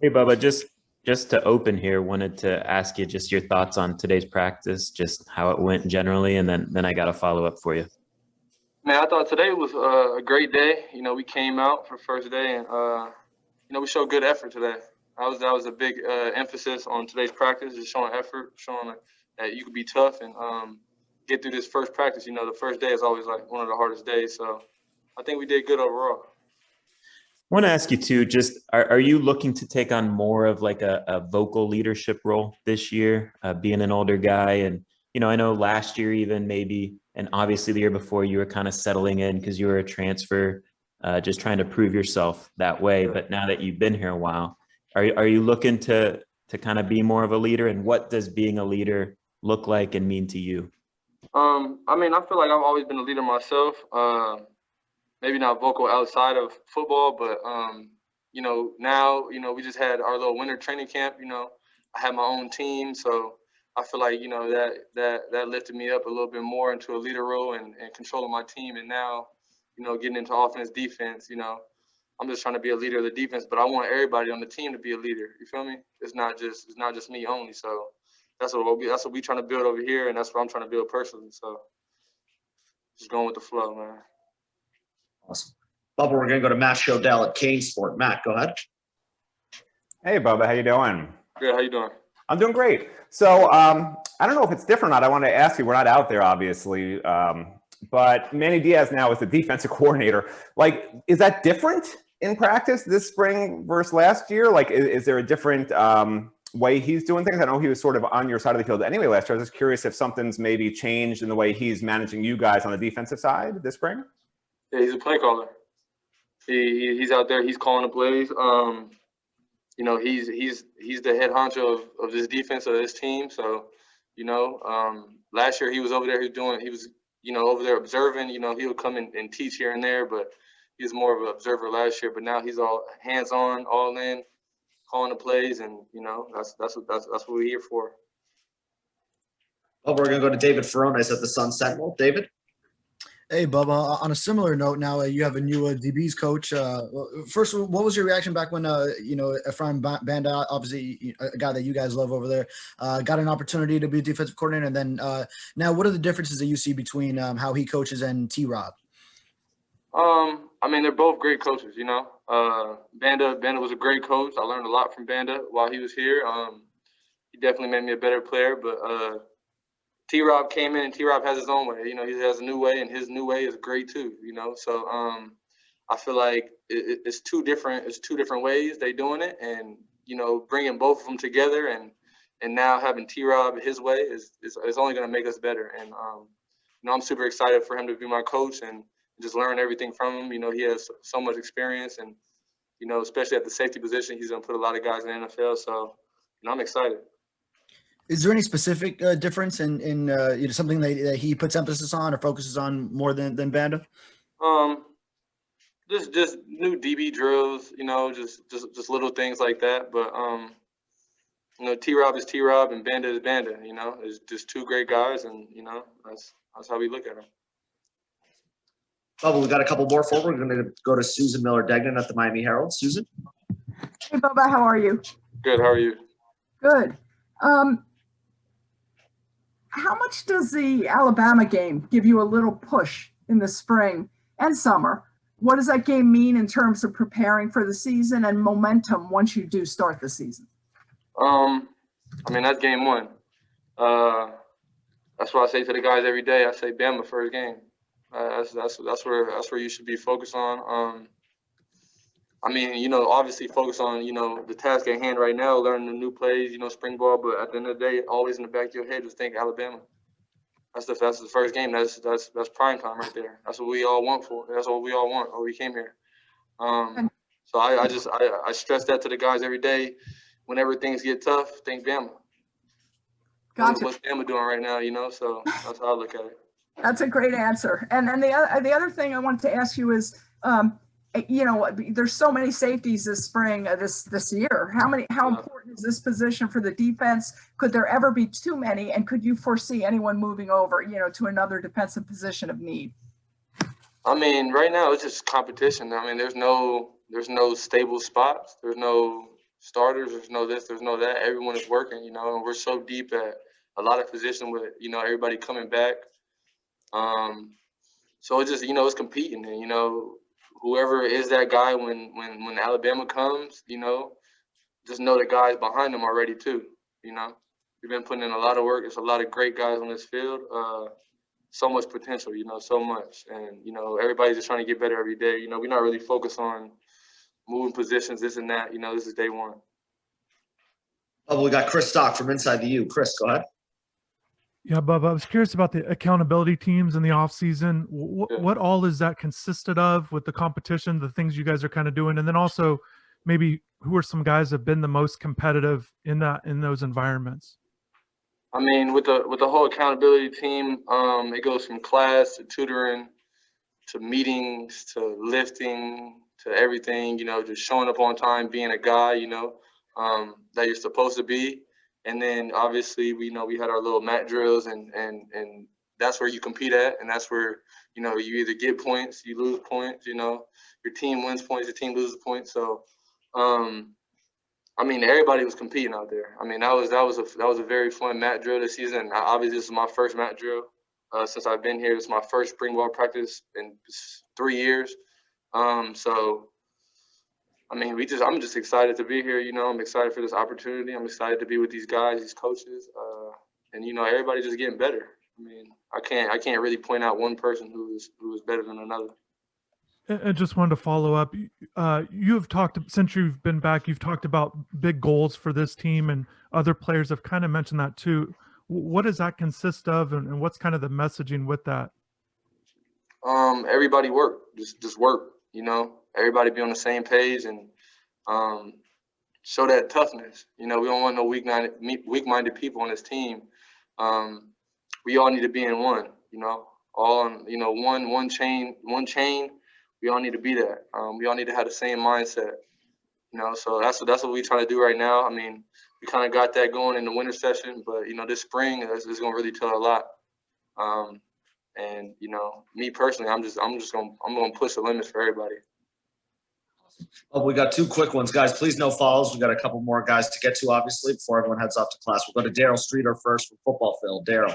Hey, Bubba, just to open here, wanted to ask you just your thoughts on today's practice, just how it went generally, and then I got a follow up for you. Man, I thought today was a great day. We came out for first day, and we showed good effort today. That was a big emphasis on today's practice, just showing effort, showing that you could be tough and get through this first practice. The first day is always like one of the hardest days, so I think we did good overall. I want to ask you too, just are you looking to take on more of like a vocal leadership role this year, being an older guy? And, I know last year even maybe, and obviously the year before you were kind of settling in because you were a transfer, just trying to prove yourself that way. Yeah. But now that you've been here a while, are you looking to kind of be more of a leader? And what does being a leader look like and mean to you? I mean, I feel like I've always been a leader myself. Maybe not vocal outside of football, but now we just had our little winter training camp. I had my own team, so I feel like that lifted me up a little bit more into a leader role and controlling my team. And now, getting into offense, defense. I'm just trying to be a leader of the defense, but I want everybody on the team to be a leader. You feel me? It's not just me only. So that's what we trying to build over here, and that's what I'm trying to build personally. So just going with the flow, man. Awesome. Bubba, we're going to go to Matt Shodell at Kane Sport. Matt, go ahead. Hey, Bubba, how you doing? Good. How you doing? I'm doing great. So I don't know if it's different or not. I want to ask you, we're not out there, obviously, but Manny Diaz now is the defensive coordinator. Like, is that different in practice this spring versus last year? Like, is there a different way he's doing things? I know he was sort of on your side of the field anyway last year. I was just curious if something's maybe changed in the way he's managing you guys on the defensive side this spring. Yeah, he's a play caller. He's out there. He's calling the plays. He's the head honcho of this defense of this team. So, last year he was over there. He was over there observing. He would come and teach here and there, but he was more of an observer last year. But now he's all hands on, all in, calling the plays, and that's what we're here for. Well, we're going to go to David Furones at the Sun Sentinel. David? Hey, Bubba. On a similar note, now you have a new DBs coach. First, what was your reaction back when Ephraim Banda, obviously a guy that you guys love over there, got an opportunity to be a defensive coordinator? And then now, what are the differences that you see between how he coaches and T-Rob? I mean, they're both great coaches. Banda was a great coach. I learned a lot from Banda while he was here. He definitely made me a better player, but T-Rob came in, and T-Rob has his own way. He has a new way, and his new way is great too. So I feel like it's two different ways they doing it, and bringing both of them together, and now having T-Rob his way is only going to make us better. And I'm super excited for him to be my coach and just learn everything from him. He has so much experience, and especially at the safety position, he's going to put a lot of guys in the NFL. So I'm excited. Is there any specific difference in something that he puts emphasis on or focuses on more than Banda? Just new DB drills, just little things like that. But T-Rob is T-Rob and Banda is Banda. It's just two great guys, and that's how we look at them. Bubba, we got a couple more forward. We're going to go to Susan Miller-Degnan at the Miami Herald. Susan? Hey, Bubba, how are you? Good. How are you? Good. How much does the Alabama game give you a little push in the spring and summer? What does that game mean in terms of preparing for the season and momentum once you do start the season? I mean, that's game one. That's what I say to the guys every day. I say Bama first game. That's where you should be focused on. I mean, obviously focus on, the task at hand right now, learning the new plays, spring ball. But at the end of the day, always in the back of your head, just think Alabama. That's the first game. That's prime time right there. That's what we all want for. That's what we all want. Or we came here. So I stress that to the guys every day. Whenever things get tough, think Bama. Gotcha. What's Bama doing right now? So that's how I look at it. That's a great answer. And then the other thing I wanted to ask you is, there's so many safeties this spring, this year. How important is this position for the defense? Could there ever be too many? And could you foresee anyone moving over, to another defensive position of need? I mean, right now it's just competition. I mean, there's no stable spots. There's no starters, there's no this, there's no that. Everyone is working, you know, and we're so deep at a lot of positions with, you know, everybody coming back. So it's just, you know, it's competing, and, you know, whoever is that guy when Alabama comes, you know, just know the guys behind them already too, you know. We've been putting in a lot of work. There's a lot of great guys on this field. So much potential, you know, so much. And, you know, everybody's just trying to get better every day. You know, we're not really focused on moving positions, this and that. You know, this is day one. Oh, we got Chris Stock from InsideTheU. Chris, go ahead. Yeah, Bubba, I was curious about the accountability teams in the offseason. What all is that consisted of with the competition, the things you guys are kind of doing? And then also maybe who are some guys that have been the most competitive in those environments? I mean, with the whole accountability team, it goes from class to tutoring to meetings to lifting to everything, you know, just showing up on time, being a guy, you know, that you're supposed to be. And then obviously we know we had our little mat drills, and that's where you compete at, and that's where, you know, you either get points, you lose points, you know, your team wins points, your team loses points. So I mean, everybody was competing out there. I mean, that was a very fun mat drill this season. Obviously, this is my first mat drill since I've been here. It's my first spring ball practice in 3 years. So I mean, I'm just excited to be here. You know, I'm excited for this opportunity. I'm excited to be with these guys, these coaches, and, you know, everybody just getting better. I mean, I can't really point out one person who is better than another. I just wanted to follow up. You've talked, since you've been back, you've talked about big goals for this team, and other players have kind of mentioned that too. What does that consist of, and what's kind of the messaging with that? Everybody work, just work, you know, everybody be on the same page, and show that toughness. You know, we don't want no weak-minded people on this team. We all need to be in one, you know, all on, you know, one chain. We all need to be that. We all need to have the same mindset, you know. So that's what we try to do right now. I mean, we kind of got that going in the winter session, but, you know, this spring is going to really tell a lot. And, you know, me personally, I'm going to push the limits for everybody. Oh, we got 2 quick ones, guys. Please no follows. We got a couple more guys to get to, obviously, before everyone heads off to class. We'll go to Daryl Streeter first from Football Phil. Daryl.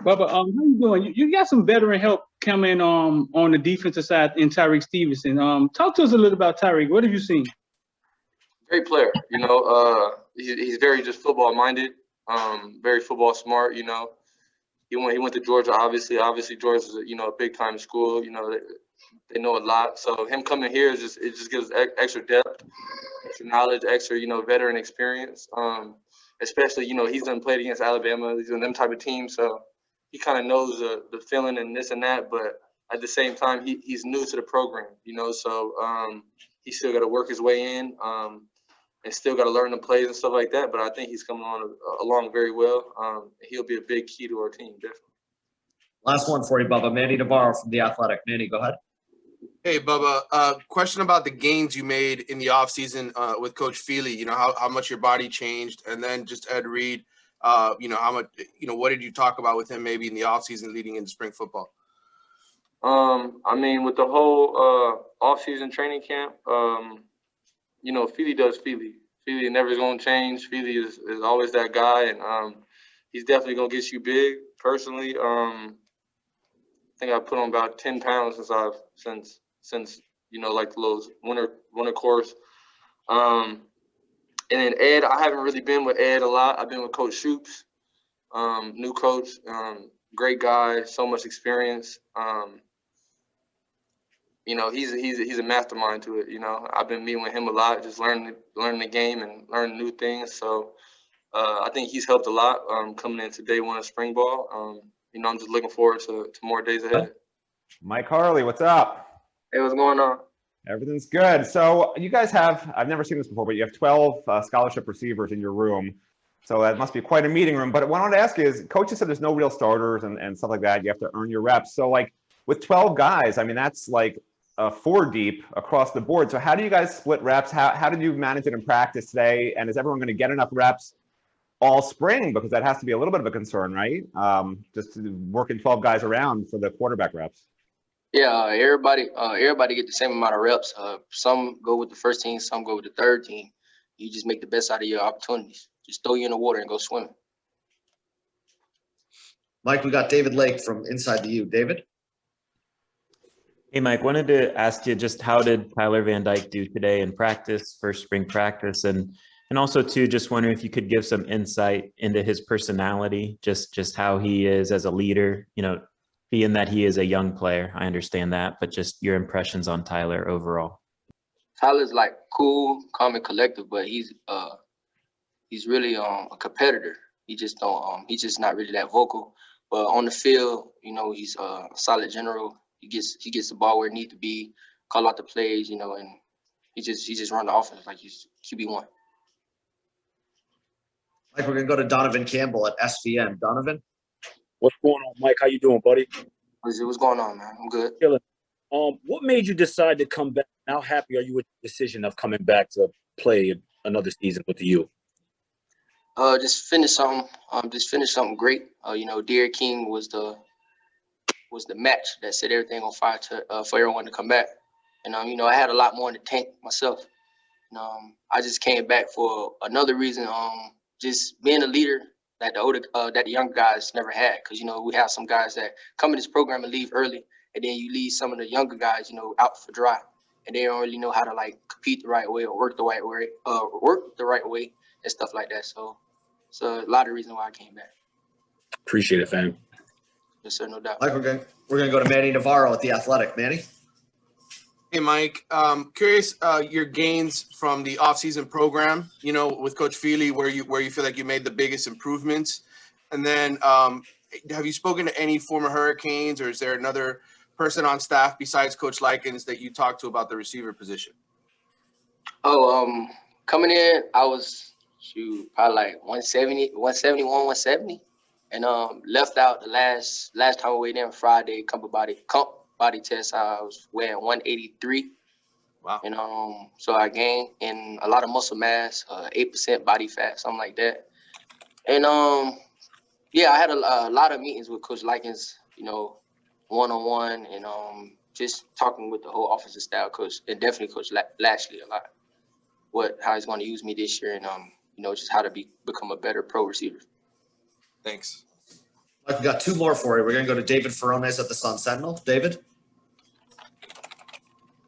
Bubba, how you doing? You got some veteran help coming on the defensive side in Tyreek Stevenson. Talk to us a little about Tyreek. What have you seen? Great player. You know, he's very just football minded. Very football smart. You know, he went to Georgia. Obviously, Georgia's a, you know, a big time school. You know, they know a lot. So him coming here it just gives extra depth, extra knowledge, extra, you know, veteran experience. Especially, you know, he's done played against Alabama. He's on them type of teams, so he kind of knows the feeling and this and that. But at the same time, he's new to the program, you know. So he still got to work his way in, and still got to learn the plays and stuff like that. But I think he's coming along very well. He'll be a big key to our team, definitely. Last one for you, Bubba. Manny Navarro from The Athletic. Manny, go ahead. Hey, Bubba, question about the gains you made in the offseason with Coach Feely, you know, how much your body changed, and then just Ed Reed, you know, how much, you know, what did you talk about with him maybe in the offseason leading into spring football? I mean, with the whole offseason training camp, you know, Feely does Feely. Feely never is going to change. Feely is always that guy, and he's definitely going to get you big. Personally, I think I put on about 10 pounds since you know, like those winter course. And then Ed, I haven't really been with Ed a lot. I've been with Coach Shoops, new coach, great guy, so much experience. You know, he's a mastermind to it. You know, I've been meeting with him a lot, just learning the game and learning new things. So I think he's helped a lot coming into day one of spring ball. You know, I'm just looking forward to more days ahead. Mike Harley, what's up? Hey, what's going on? Everything's good. So you guys have, I've never seen this before, but you have 12 scholarship receivers in your room. So that must be quite a meeting room. But what I wanted to ask you is, coaches said there's no real starters and stuff like that. You have to earn your reps. So like with 12 guys, I mean, that's like 4 deep across the board. So how do you guys split reps? How did you manage it in practice today? And is everyone going to get enough reps all spring? Because that has to be a little bit of a concern, right? Just working 12 guys around for the quarterback reps. Yeah, everybody get the same amount of reps. Some go with the first team, some go with the third team. you just make the best out of your opportunities. Just throw you in the water and go swimming. Mike, we got David Lake from Inside the U. David? Hey, Mike, wanted to ask you just how did Tyler Van Dyke do today in practice, first spring practice, and also too, just wondering if you could give some insight into his personality, just how he is as a leader, you know, being that he is a young player. I understand that, but just your impressions on Tyler overall. Tyler's like cool, calm, and collective, but he's really a competitor. He just don't he's just not really that vocal. But on the field, you know, he's a solid general. He gets the ball where it needs to be, call out the plays, you know, and he just run the offense like he's QB1. Mike, we're gonna go to Donovan Campbell at SVN. Donovan? What's going on, Mike? How you doing, buddy? What's going on, man? I'm good. Chilling. What made you decide to come back? How happy are you with the decision of coming back to play another season with the U? Just finish something great. You know, Derek King was the match that set everything on fire for everyone to come back. And you know, I had a lot more in the tank myself. And, I just came back for another reason. Just being a leader that the younger guys never had. Because you know, we have some guys that come in this program and leave early, and then you leave some of the younger guys, you know, out for dry, and they don't really know how to like compete the right way or work the right way, and stuff like that. So it's a lot of reasons why I came back. Appreciate it, fam. Yes, sir, no doubt. Mike, we're gonna go to Manny Navarro at The Athletic. Manny? Hey, Mike. Curious your gains from the offseason program, you know, with Coach Feely, where you feel like you made the biggest improvements. And then have you spoken to any former Hurricanes, or is there another person on staff besides Coach Likens that you talked to about the receiver position? Oh, coming in, I was probably like 171, 170. And left out the last time we weighed in Friday, comp body test, I was weighing 183. Wow. And so I gained in a lot of muscle mass, 8% body fat, something like that. And yeah, I had a lot of meetings with Coach Likens, you know, one-on-one, and just talking with the whole offensive style coach, and definitely Coach Lashley a lot. How he's going to use me this year, and you know, just how to become a better pro receiver. Thanks. Mike, we got two more for you. We're gonna go to David Ferrones at the Sun Sentinel. David?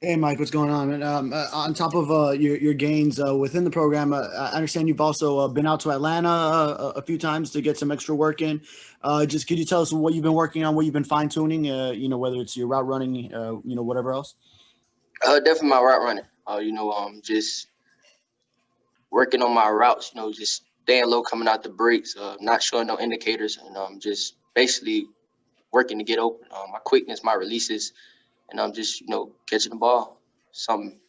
Hey, Mike, what's going on? And on top of your gains within the program, I understand you've also been out to Atlanta a few times to get some extra work in. Just could you tell us what you've been working on, what you've been fine tuning? You know, whether it's your route running, you know, whatever else. Definitely my route running. You know, just working on my routes. You know, just staying low coming out the breaks, not showing no indicators, and just basically working to get open. My quickness, my releases, and I'm just, you know, catching the ball.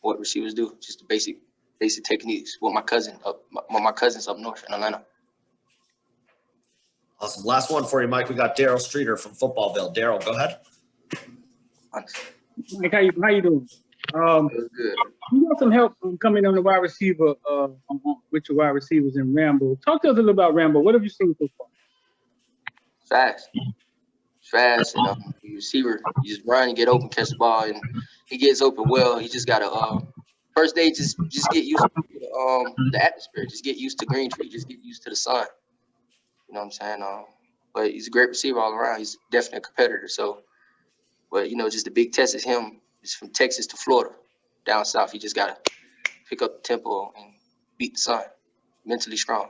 What receivers do, just the basic techniques. With my cousins up north in Atlanta. Awesome. Last one for you, Mike. We got Daryl Streeter from Football Bill. Daryl, go ahead. Mike, how you doing? Good. You got some help coming on the wide receiver with your wide receivers in Rambo. Talk to us a little about Rambo. What have you seen so far? Fast, and receiver, you just run and get open, catch the ball, and he gets open well. He just gotta first day just get used to the atmosphere, just get used to green tree, just get used to the sun. You know what I'm saying? But he's a great receiver all around. He's definitely a competitor. So, but you know, just the big test is him. It's from Texas to Florida, down south. He just gotta pick up the tempo and beat the sun. Mentally strong.